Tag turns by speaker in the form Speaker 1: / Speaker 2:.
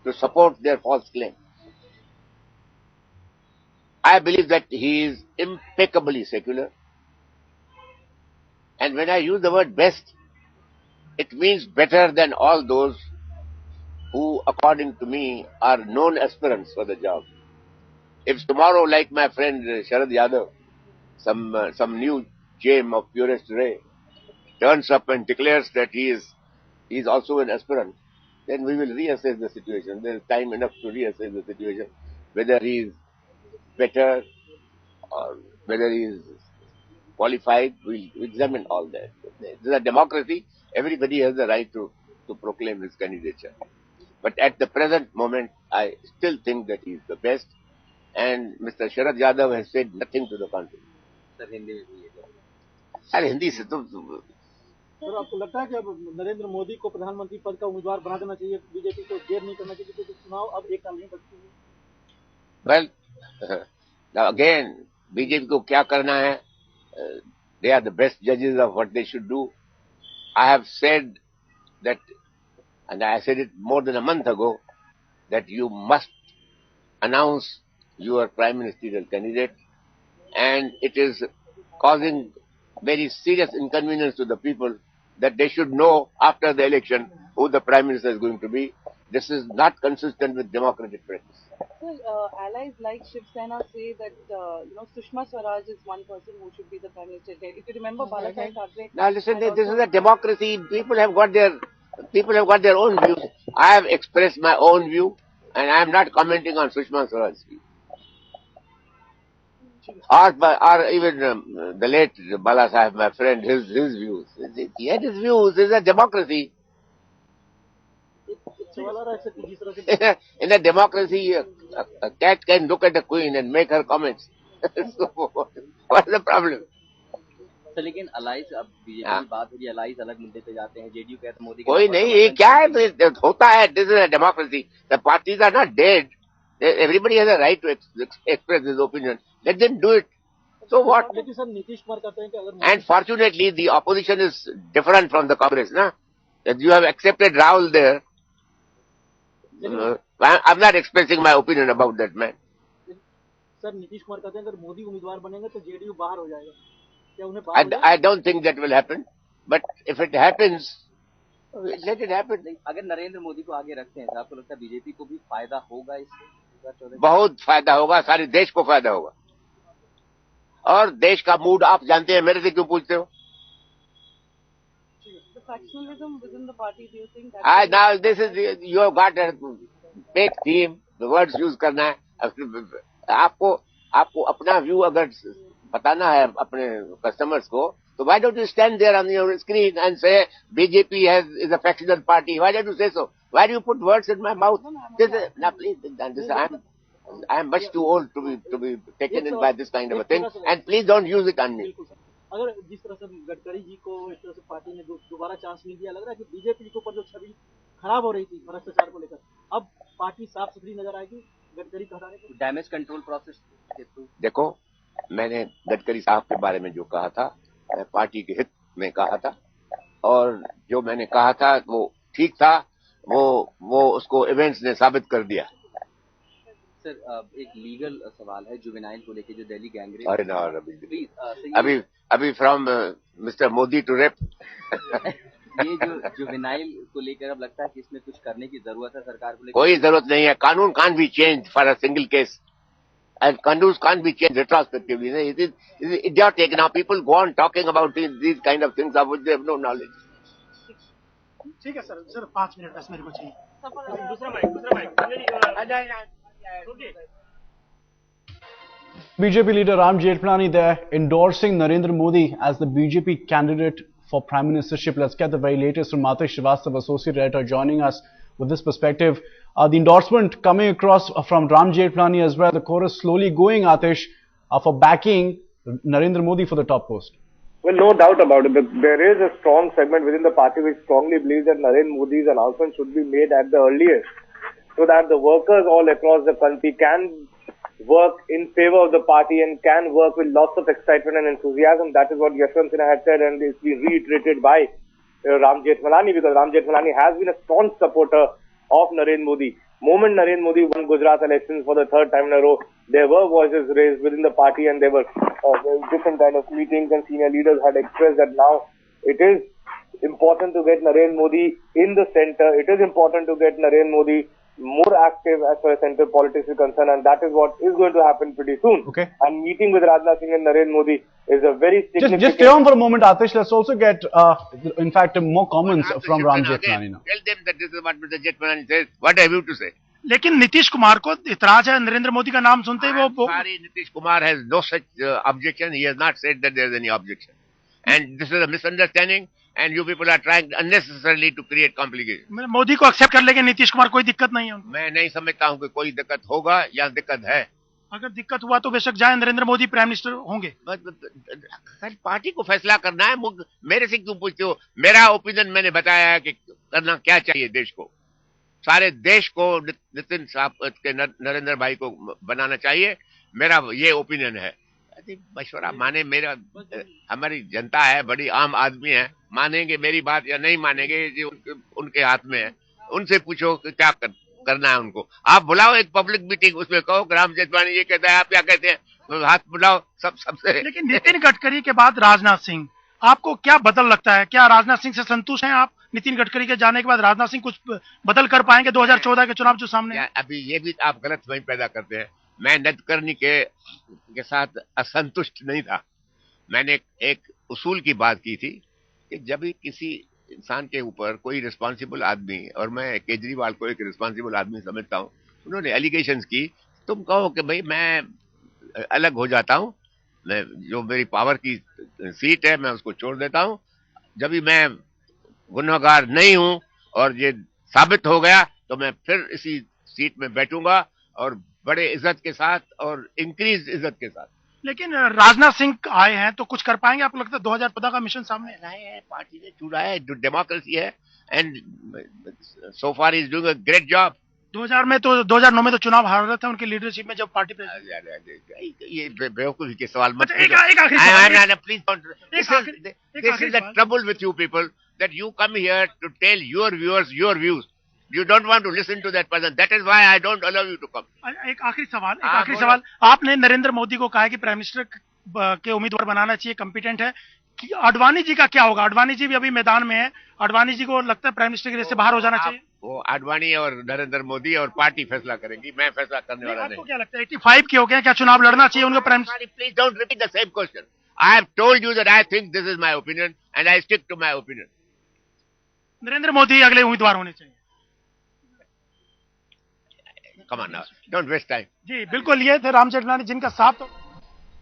Speaker 1: to support their false claim. I believe that he is impeccably secular. And when I use the word best, it means better than all those who, according to me, are known aspirants for the job. If tomorrow, like my friend Sharad Yadav, some new gem of purest ray turns up and declares that he is also an aspirant, then we will reassess the situation. There is time enough to reassess the situation, whether he is better or whether he is qualified. We'll examine all that. This is a democracy. Everybody has the right to proclaim his candidature. But at the present moment, I still think that he is the best. And Mr. Sharad Yadav has said nothing to the contrary.
Speaker 2: Sir Hindi में भी
Speaker 1: अरे हिंदी से तो
Speaker 3: sir आपको लगता है कि अब नरेंद्र मोदी को प्रधानमंत्री पद का उम्मीदवार बना देना चाहिए, बीजेपी को देर नहीं करना चाहिए, क्योंकि चुनाव अब एक साल नहीं बचती है?
Speaker 1: Well, now again, BJP को क्या करना है? They are the best judges of what they should do. I have said that, and I said it more than a month ago, that you must announce your prime ministerial candidate, and it is causing very serious inconvenience to the people that they should know after the election who the prime minister is going to be. This is not consistent with democratic practice.
Speaker 4: Sir, allies like Shiv Sena say that Sushma Swaraj is one person who should be the prime minister. If you remember, Balasaheb Thackeray.
Speaker 1: Now listen, this is a democracy. People have got their own views. I have expressed my own view, and I am not commenting on Sushma Swaraj's view. Or even the late Bala Sahib, my friend, his views. He had his views. This is a democracy. In a democracy, a cat can look at a queen and make her comments. So, what is the problem?
Speaker 2: Sir लेकिन allies अब BJP की बात होगी, allies अलग मुद्दे पे जाते हैं, जेडीयू कहते हैं मोदी
Speaker 1: कोई नहीं, ये क्या है, होता है. This is a democracy. The parties are not dead. Everybody has a right to express his opinion. Let them do it. So what? And fortunately, the opposition is different from the Congress, na? That you have accepted Rahul there. I'm not expressing my opinion about that man.
Speaker 3: Sir Nitish Kumar कहते हैं अगर मोदी उम्मीदवार बनेंगे तो JDU बाहर हो जाएगा. क्या उन्हें बाहर हो
Speaker 1: I don't think that will happen. But if it happens, let it happen.
Speaker 2: अगर नरेंद्र मोदी को आगे रखते हैं तो आपको लगता है बीजेपी को भी फायदा होगा इससे?
Speaker 1: बहुत फायदा होगा, सारे देश को फायदा होगा. और देश का मूड आप जानते हैं, मेरे से क्यों पूछते हो?
Speaker 4: Factionalism within the party, do you think that?
Speaker 1: Now this is, you have got a big theme, the words use करना है. आपको अपना व्यू अगर बताना है अपने कस्टमर्स को, तो why don't you stand there on your screen and say BJP is a factional party? Why don't you say so? Why do you put words in my mouth? Now please, I am much too old to be taken in by this kind of a thing, and please don't use it on me.
Speaker 3: अगर जिस तरह से गडकरी जी को इस तरह से party ने दोबारा चांस नहीं दिया, लग रहा है कि बीजेपी के ऊपर जो छवि खराब हो रही थी भ्रष्टाचार को लेकर, अब पार्टी साफ सुथरी नजर आएगी गडकरी को हटाने के.
Speaker 2: डैमेज कंट्रोल प्रोसेस के थ्रू.
Speaker 1: देखो, मैंने गडकरी साहब के बारे में जो कहा था, मैं पार्टी के हित में कहा था, और जो मैंने कहा था वो ठीक था. वो उसको इवेंट्स ने साबित कर दिया.
Speaker 2: सर एक लीगल सवाल है जुवेनाइल को लेके, जो दिल्ली गैंगरेप.
Speaker 1: अरे ना, अभी from mister Modi to rape.
Speaker 2: ये जो जुवेनाइल को लेकर अब लगता है कि इसमें कुछ करने की जरूरत है सरकार को लेकर.
Speaker 1: कोई जरूरत नहीं है. कानून can't be changed for a single case, and conduct can't be changed retrospectively. It is idiotic. Now people go on talking about these kind of things of which they have no knowledge.
Speaker 3: ठीक है sir 5 minute बस मेरे को चाहिए.
Speaker 5: दूसरा mic
Speaker 6: BJP leader Ram Jethmalani there endorsing Narendra Modi as the BJP candidate for prime ministership. Let's get the very latest from Atish Srivastava, associate editor, joining us with this perspective. The endorsement coming across from Ram Jethmalani as well. The chorus slowly going, Atish, for backing Narendra Modi for the top post.
Speaker 7: Well, no doubt about it. There is a strong segment within the party which strongly believes that Narendra Modi's announcement should be made at the earliest, so that the workers all across the country can work in favor of the party and can work with lots of excitement and enthusiasm. That is what Yashwant Sinha had said, and it's been reiterated by Ram Jethmalani, because Ram Jethmalani has been a staunch supporter of Narendra Modi. moment Narendra Modi won Gujarat elections for the third time in a row, there were voices raised within the party, and there were different kind of meetings, and senior leaders had expressed that now it is important to get Narendra Modi in the center. It is important to get Narendra Modi more active as far as central politics is concerned, and that is what is going to happen pretty soon.
Speaker 6: Okay.
Speaker 7: And meeting with Rajnath Singh and Narendra Modi is a very significant...
Speaker 6: Just stay on for a moment, Atish. Let's also get, in fact, more comments from Ram Jethmalani now.
Speaker 1: Tell them that this is what Mr. Jethmalani says. What have you to say?
Speaker 5: लेकिन नीतीश कुमार को इतराज है नरेंद्र मोदी का नाम सुनते ही वो
Speaker 1: Sorry, Nitish Kumar has no such objection. He has not said that there is any objection. And this is a misunderstanding, and you people are trying unnecessarily to create complications.
Speaker 5: Modi को accept कर लेंगे नीतीश कुमार, कोई दिक्कत नहीं है उनको।
Speaker 1: मैं नहीं समझता हूँ कि कोई दिक्कत होगा या दिक्कत है।
Speaker 5: अगर दिक्कत हुआ तो बेशक जाए, नरेंद्र मोदी प्राइम मिनिस्टर होंगे।
Speaker 1: पार्टी को फैसला करना है, मेरे से क्यों पूछते हो? मेरा ओपिनियन मैंने बताया है कि करना क्या चाहिए देश को। सारे देश को नितिन साहब के नरेंद्र भाई को बनाना चाहिए, मेरा ये ओपिनियन है। मशवरा माने, मेरा हमारी जनता है, बड़ी आम आदमी है, मानेंगे मेरी बात या नहीं मानेंगे ये उनके हाथ में है। उनसे पूछो कि क्या करना है उनको। आप बुलाओ एक पब्लिक मीटिंग, उसमें कहो राम जेठमलानी ये कहता है, आप क्या कहते हैं, तो हाथ बुलाओ सबसे।
Speaker 5: लेकिन नितिन गडकरी के बाद राजनाथ सिंह, आपको क्या बदल लगता है? क्या राजनाथ सिंह से संतुष्ट हैं आप? नितिन गडकरी के जाने के बाद राजनाथ सिंह कुछ बदल कर पाएंगे 2014 के चुनाव जो सामने है?
Speaker 1: अभी ये भी आप गलतफहमी पैदा करते हैं। मैं गडकरी के साथ असंतुष्ट नहीं था। मैंने एक उसूल की बात की थी कि जब भी किसी इंसान के ऊपर कोई रिस्पॉन्सिबल आदमी, और मैं केजरीवाल को एक रिस्पॉन्सिबल आदमी समझता हूँ, उन्होंने एलिगेशंस की, तुम कहो कि भाई मैं अलग हो जाता हूँ, मैं जो मेरी पावर की सीट है मैं उसको छोड़ देता हूँ, जब भी मैं गुनहगार नहीं हूँ और ये साबित हो गया तो मैं फिर इसी सीट में बैठूंगा और बड़े इज्जत के साथ और इंक्रीज इज्जत के साथ।
Speaker 5: लेकिन राजनाथ सिंह आए हैं तो कुछ कर पाएंगे आपको लगता है? 2014 का मिशन सामने
Speaker 1: आए हैं, पार्टी ने चुना है, जो डेमोक्रेसी है, and so far is doing a great job.
Speaker 5: 2009 में तो चुनाव हार रहे थे उनकी लीडरशिप में जब पार्टी पे।
Speaker 1: ये बेवकूफी के सवाल मत
Speaker 5: एक आखिरी सवाल,
Speaker 1: please. This is the trouble with you people, that you come here to tell your viewers your views. You don't want to listen to that person. That is why I don't allow you to come.
Speaker 5: एक आखिरी सवाल, आपने नरेंद्र मोदी को कहा है कि prime minister के उम्मीदवार बनाना चाहिए, कॉम्पिटेंट है। कि अडवाणी जी का क्या होगा? अडवाणी जी भी अभी मैदान में है, अडवाणी जी को लगता है प्राइम मिनिस्टर की रेस से बाहर हो जाना चाहिए?
Speaker 1: वो अडवाणी और नरेंद्र मोदी और पार्टी फैसला करेंगी, मैं फैसला करने वाला नहीं।
Speaker 5: आपको क्या लगता है 85 के हो गए, क्या चुनाव लड़ना चाहिए उनको prime minister?
Speaker 1: Please don't repeat the same question. I have told you that I think this is my opinion and I stick to my opinion.
Speaker 5: Narendra Modi अगले उम्मीदवार होने चाहिए।
Speaker 1: Come on now, don't waste time.
Speaker 5: जी बिल्कुल, ये थे राम जेठमलानी जिनका साफ तो